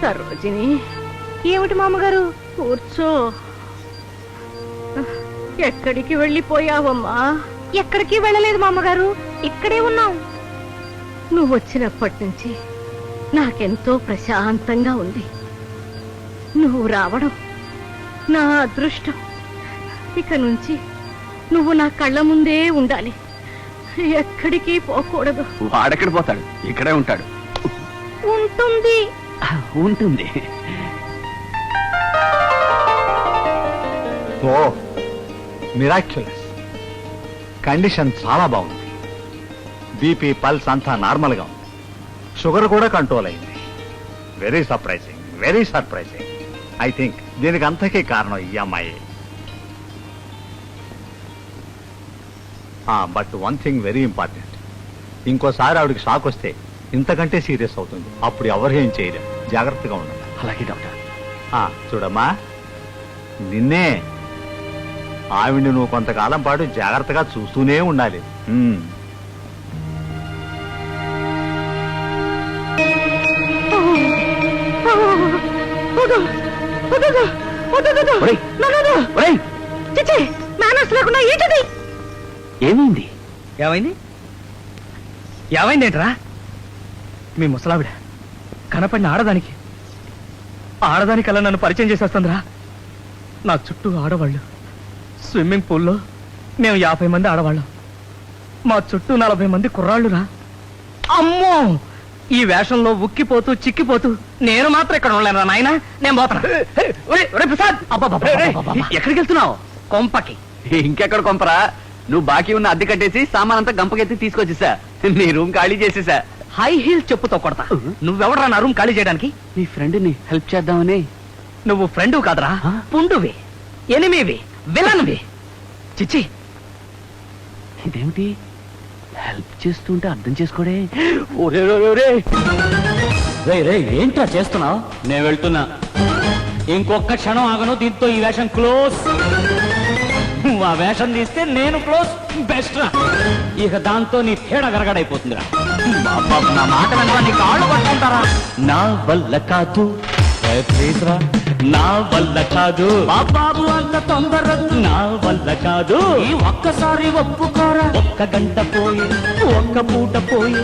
సరోజిని, ఏమిటి మామగారు? కూర్చో. ఎక్కడికి వెళ్ళిపోయావమ్మా? ఎక్కడికి వెళ్ళలేదు మామగారు, ఇక్కడే ఉన్నాం. నువ్వు వచ్చినప్పటి నుంచి నాకెంతో ప్రశాంతంగా ఉంది. నువ్వు రావడం నా అదృష్టం. ఇక నుంచి నువ్వు నా కళ్ళ ముందే ఉండాలి, ఎక్కడికి పోకూడదు. వాడెక్కడ పోతాడు, ఇక్కడే ఉంటాడు. ఉంటుంది ఉంటుంది. ఓ మిరాక్యులస్. కండిషన్ చాలా బాగుంది. బీపీ, పల్స్ అంతా నార్మల్ గా ఉంది. షుగర్ కూడా కంట్రోల్ అయింది. Very surprising, very surprising. I think దీనికి అంతకీ కారణం ఈ అమ్మాయి. But one thing very important, ఇంకోసారి ఆవిడకి షాక్ వస్తే ఇంతకంటే సీరియస్ అవుతుంది. అప్పుడు ఎవరు ఏం చేయలేరు. జాగ్రత్తగా ఉండాలి. అలాగే డాక్టర్. చూడమ్మా, నిన్నే ఆవిడ్ని నువ్వు కొంతకాలం పాటు జాగ్రత్తగా చూస్తూనే ఉండాలి. ఏమైంది? ఏమైంది? ఏమైందేంట్రా? మీ ముసలావిడ కనపడిన ఆడదానికల్లా నన్ను పరిచయం చేసేస్తుందిరా. నా చుట్టూ ఆడవాళ్ళు. స్విమ్మింగ్ పూల్లో మేము 50 మంది ఆడవాళ్ళం, మా చుట్టూ 40 మంది కుర్రాళ్ళురా. అమ్మో, ఈ వేషంలో ఉక్కిపోతూ చిక్కిపోతూ నేను మాత్రం ఇక్కడ ఉండలేను నాయన. నేను పోతున్నా. ప్రసాద్, ఎక్కడికి వెళ్తున్నావు? కొంపకి. ఇంకెక్కడ కొంపరా? నువ్వు బాకీ ఉన్న అద్దె కట్టేసి సామాన్ అంతా గంపకెత్తి తీసుకొచ్చేసా. నీ రూమ్ ఖాళీ చేసేసా. హై హీల్స్ చెప్పుతో కొడతా. నువ్వెవడరా నా రూమ్ ఖాళీ చేయడానికి? నీ ఫ్రెండ్ ని హెల్ప్ చేద్దామని. నువ్వు ఫ్రెండ్ కాదురా, పుండువి, ఎనిమివి, విలన్వి. చిచ్చి, ఇదేమిటి హెల్ప్ చేస్తుంటే అర్థం చేసుకోడే. ఏంట్రా చేస్తున్నావు? నేను వెళ్తున్నా. ఇంకొక క్షణం ఆగను. దీంతో ఈ వేషం క్లోజ్. నువ్వు ఆ వేషం తీస్తే నేను క్లోజ్. బెస్ట్ రా. ఇక దాంతో నీ తేడా గరగడైపోతుందిరా. నా మాట వెనక నీ కాళ్ళు పట్టుకుంటారా? నా వల్ల కాదు, ప్లీజ్ రా. నా వల్ల కాదు బాబు, అంత తొందర నా వల్ల కాదు. ఈ ఒక్కసారి ఒప్పుకోరా. ఒక్క గంట పోయి, ఒక్క పూట పోయి,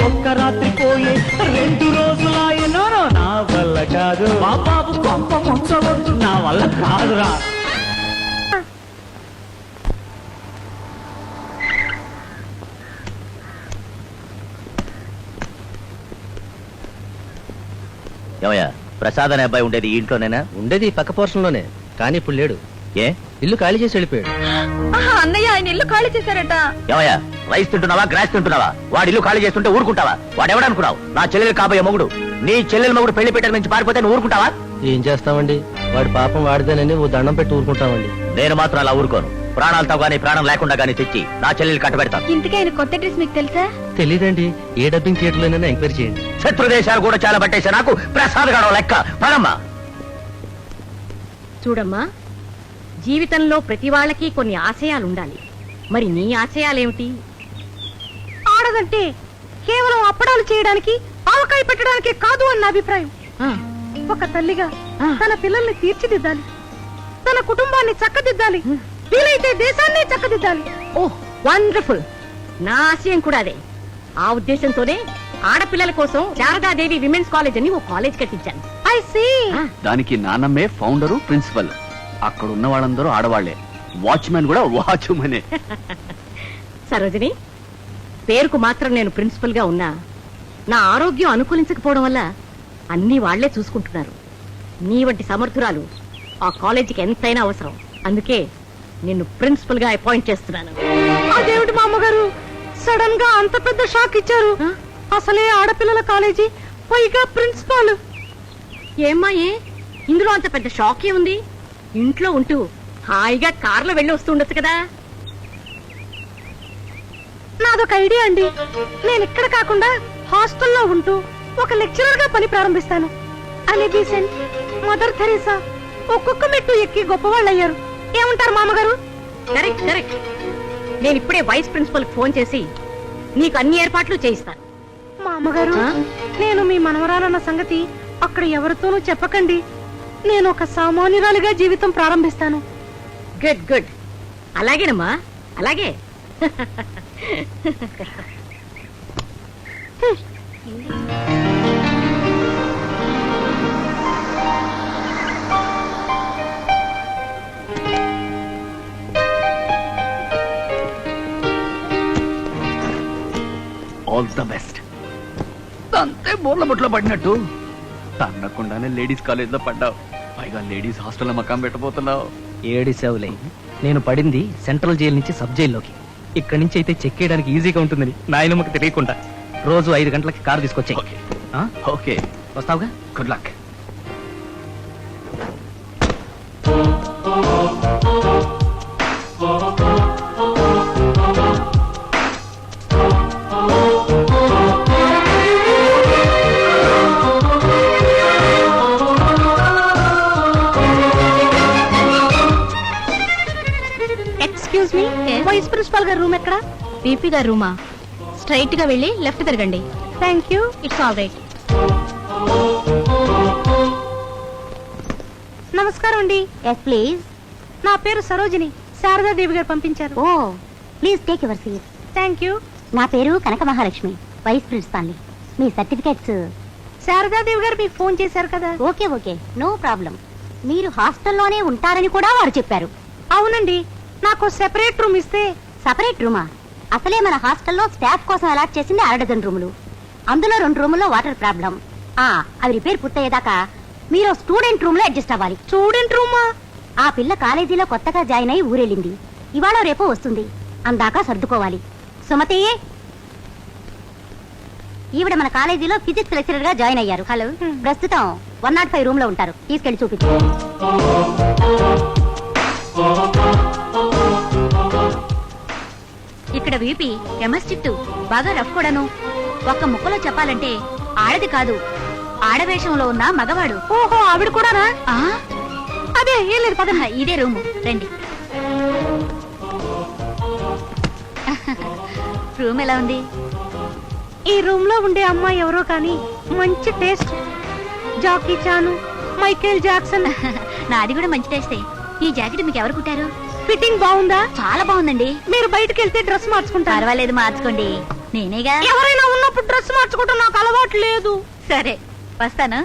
ఒక్క రాత్రి పోయి, 2 రోజులాయనో. నా వల్ల కాదు బాబు, కొంప ముంచవద్దు. నా వల్ల కాదురా. ఏమయ్యా, ప్రసాద్ అనే అబ్బాయి ఉండేది ఈ ఇంట్లోనేనా? ఉండేది పక్క పోర్షన్ లోనే, కానీ ఇప్పుడు లేడు. ఏ, ఇల్లు ఖాళీ చేసి వెళ్ళిపోయాడు. అన్నయ్య, ఆయన ఇల్లు ఖాళీ చేశారట. ఏమయ్యా, రైస్ తింటున్నావా, గ్రాస్ తింటున్నావా? వాడి ఇల్లు ఖాళీ చేస్తుంటే ఊరుకుంటావా? వాడు ఎవడనుకున్నావు? నా చెల్లెలు కాబోయే మొగుడు. నీ చెల్లెలు మొగుడు పెళ్లి పెట్టడం నుంచి పారిపోతే నువ్వు ఊరుకుంటావా? ఏం చేస్తామండి, వాడి పాపం వాడిదేనని ఓ దండం పెట్టి ఊరుకుంటామండి. నేను మాత్రం అలా ఊరుకోను. ప్రాణాలతో గానీ ప్రాణం లేకుండా గానీ తెచ్చి నా చెల్లెలు కట్టబెడతాను. ఇంతకీ ఆయన కొత్త డ్రెస్ మీకు తెలుసా? తెలీదండి. ఏ డబ్బింగ్ థియేటర్ లోనైనా ఎంక్వైరీ చేయండి. శత్రు దేశాలు కూడా చాలా పట్టేసా నాకు. ప్రసాద్ గారు లెక్క పడమ్మా. చూడమ్మా, జీవితంలో ప్రతి వాళ్ళకి కొన్ని ఆశయాలుండాలి. మరి నీ ఆశయాలేమిటి? ఆడదంటే కేవలం అప్పడాలు చేయడానికి, ఆవకాయ పెట్టడానికి కాదు అన్న అభిప్రాయం. ఒక తల్లిగా తన పిల్లల్ని తీర్చిదిద్దాలి, తన కుటుంబాన్ని చక్కదిద్దాలి, వీలైతే దేశాన్ని చక్కదిద్దాలి. ఓహ్, వండర్ఫుల్. నా ఆశయం కూడా అదే. ఆ ఉద్దేశంతోనే ఆడపిల్లల కోసం శారదాదేవి విమెన్స్ కాలేజ్ అని ఓ కాలేజ్ కట్టించాను. I see. దానికి నాన్నమ్మే ఫౌండరు, ప్రిన్సిపల్. అక్కడ ఉన్న వాళ్ళందరూ ఆడవాళ్లే. వాచ్మెన్ కూడా వాచ్మనే. సరోజిని, పేరుకు మాత్రం నేను ప్రిన్సిపల్ గా ఉన్నా నా ఆరోగ్యం అనుకూలించకపోవడం వల్ల అన్ని వాళ్లే చూసుకుంటున్నారు. నీ వంటి సమర్థురాలు ఆ కాలేజీకి ఎంతైనా అవసరం. అందుకే నిన్ను ప్రిన్సిపల్ గా అపాయింట్ చేస్తున్నాను. అదేమిటి మా అమ్మగారు సడన్ గా అంత పెద్ద షాక్ ఇచ్చారు? అసలే ఆడపిల్లల కాలేజీ, పైగా ప్రిన్సిపాల్. ఏమ్మా, ఇందులో అంత పెద్ద షాక్ ఉంది? ఇంట్లో ఉంటూ హాయిగా కార్లో వెళ్ళి వస్తుండొచ్చు కదా. నాదొక ఐడియా అండి. నేను ఇక్కడ కాకుండా హాస్టల్లో ఉంటూ ఒక లెక్చరర్ గా పని ప్రారంభిస్తాను. అలీ బీసెంట్, మదర్ థెరెసా ఒక్కొక్క మెట్టు ఎక్కి గొప్పవాళ్ళయ్యారు. ఏమంటారు మామగారు? Correct correct. నేను ఇప్పుడే వైస్ ప్రిన్సిపల్ ఫోన్ చేసి నీకు అన్ని ఏర్పాట్లు చేయిస్తాను. మా అమ్మగారు, నేను మీ మనవరాలన్న సంగతి అక్కడ ఎవరితోనూ చెప్పకండి. నేను ఒక సామాన్యురాలిగా జీవితం ప్రారంభిస్తాను. గుడ్ గుడ్, అలాగేనమ్మా, అలాగే. All the best. అంతే బోర్ల బొట్లో పడినట్టు తన్నకుండానే లేడీస్ కాలేజ్ లో పడ్డావు, పైగా లేడీస్ హాస్టల్లో మకాం పెట్టబోతున్నావు. ఏడిసావులే, నేను పడింది సెంట్రల్ జైలు నుంచి సబ్ జైల్లోకి. ఇక్కడి నుంచి అయితే చెక్ చేయడానికి ఈజీగా ఉంటుందని నాయనమ్మకి తెలియకుండా రోజు 5 గంటలకి కారు తీసుకొచ్చాయి. ఓకే ఓకే, వస్తావుగా? Good luck. Excuse me, vice principal గారి రూమ్ ఎక్కడ? పీపీ గారి రూమా? స్ట్రైట్ గా వెళ్ళి లెఫ్ట్ తిరగండి. Thank you. It's all right. నమస్కారం అండి. ప్లీజ్. నా పేరు సరోజిని, శారదాదేవి గారు పంపించారు. Oh please take your seat. Thank you. నా పేరు కనక మహాలక్ష్మి, వైస్ ప్రిన్సిపాల్ని. మీ సర్టిఫికెట్స్. శారదాదేవి గారు మీకు ఫోన్ చేశారు కదా? Okay okay, no problem. మీరు హాస్టల్లోనే ఉంటారని కూడా వారు చెప్పారు. అవునండి, నాకు సెపరేట్ రూమ్ ఇస్తే. సపరేట్ రూమా? అసలే మన హాస్టల్లో స్టాఫ్ కోసం అలాట్ చేసింది 6 డజన్ రూములు. అందులో 2 రూముల్లో వాటర్ ప్రాబ్లం. అవి రిపేర్ పూర్తయ్యేదాకా మీరు స్టూడెంట్ రూమ్ లో అడ్జస్ట్ అవ్వాలి. స్టూడెంట్ రూమా? ఆ పిల్ల కాలేజీలో కొత్తగా జాయిన్ అయి ఊరెళ్ళింది. ఇవాళ రేపు వస్తుంది, అందాక సర్దుకోవాలి. సుమతి, ఈవిడ మన కాలేజీలో ఫిజిక్స్ లెక్చరర్ గా జాయిన్ అయ్యారు. హలో, ప్రస్తుతం 105 రూమ్ లో ఉంటారు. తీసుకెళ్లి చూపించు. ఇక్కడ వీపీ కెమిస్ట్రిక్ట్ బాగా రఫ్ కూడాను. ఒక్క ముక్కలో చెప్పాలంటే ఆడది కాదు, ఆడవేషంలో ఉన్న మగవాడు. ఓహో, ఆవిడ కూడానా? ఆ అదే ఏం లేదు, పదండి. ఇదే రూము, రండి. రూమ్ ఎలా ఉంది? ఈ రూమ్ లో ఉండే అమ్మాయి ఎవరో కానీ మంచి taste. Jackie Chan, Michael Jackson. నాది కూడా మంచి టేస్టే. ఈ జాకెట్ మీకు ఎవరు కుట్టారు? ఫిట్టింగ్ బాగుందా? చాలా బాగుందండి. మీరు బయటకు వెళ్తే డ్రెస్ మార్చుకుంటారు. పర్వాలేదు, మార్చుకోండి. నేనేగా. ఎవరైనా ఉన్నప్పుడు డ్రెస్ మార్చుకోవటం నాకు అలవాటు లేదు. సరే, వస్తాను.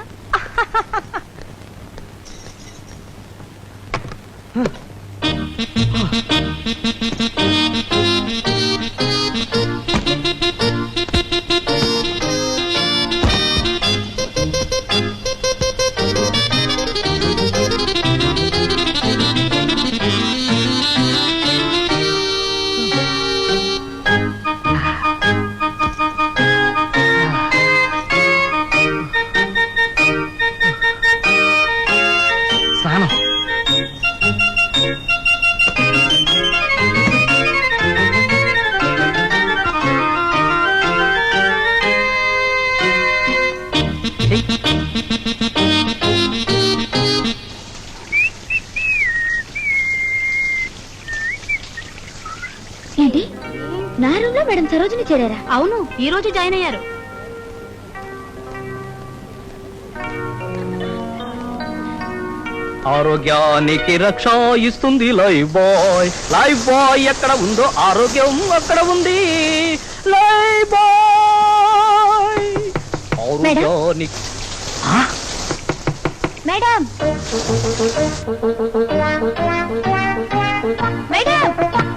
స్నానం. ఏంటి, నా రూమ్ లో మేడం సరోజిని చేరారా? అవును, ఈ రోజు జాయిన్ అయ్యారు. ఆరోగ్యానికి రక్ష ఇస్తుంది లైఫ్ బాయ్. లైఫ్ బాయ్ ఎక్కడ ఉందో ఆరోగ్యం అక్కడ ఉంది. లైఫ్ బాయ్ ఆరోగ్యానికి. Madam, madam,